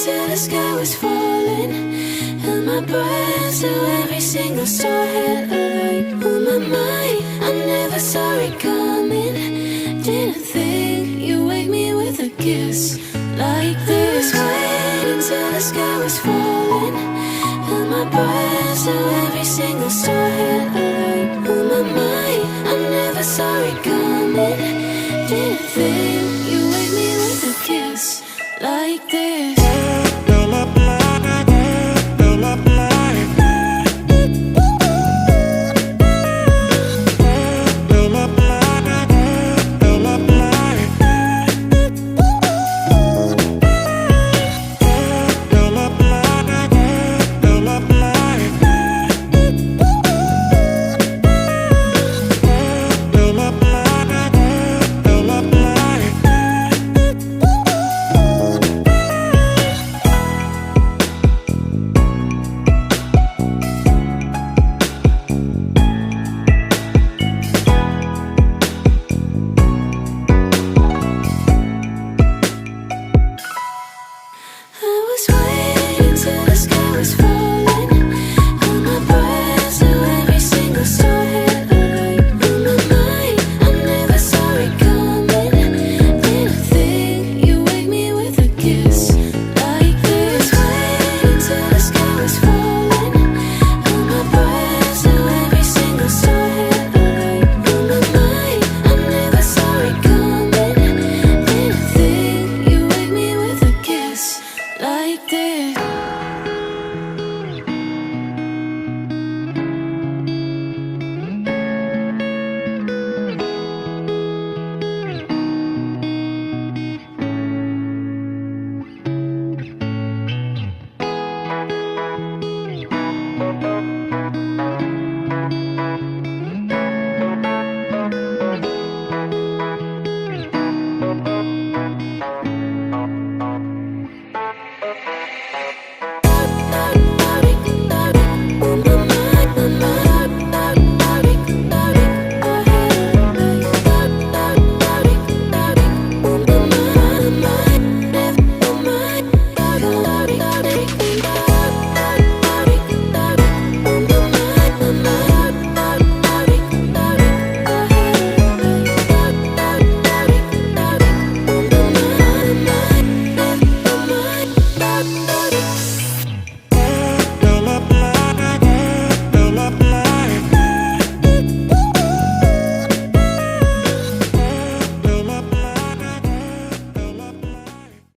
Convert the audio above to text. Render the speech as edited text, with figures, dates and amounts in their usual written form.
until the sky was falling. Held my breath so every single star had a light on my mind. I never saw it coming. Didn't think you'd wake me with a kiss like this. Wait until the sky was falling. Held my breath so every single star had a light on my mind. I never saw it coming. Didn't think you'd wake me with a kiss like this.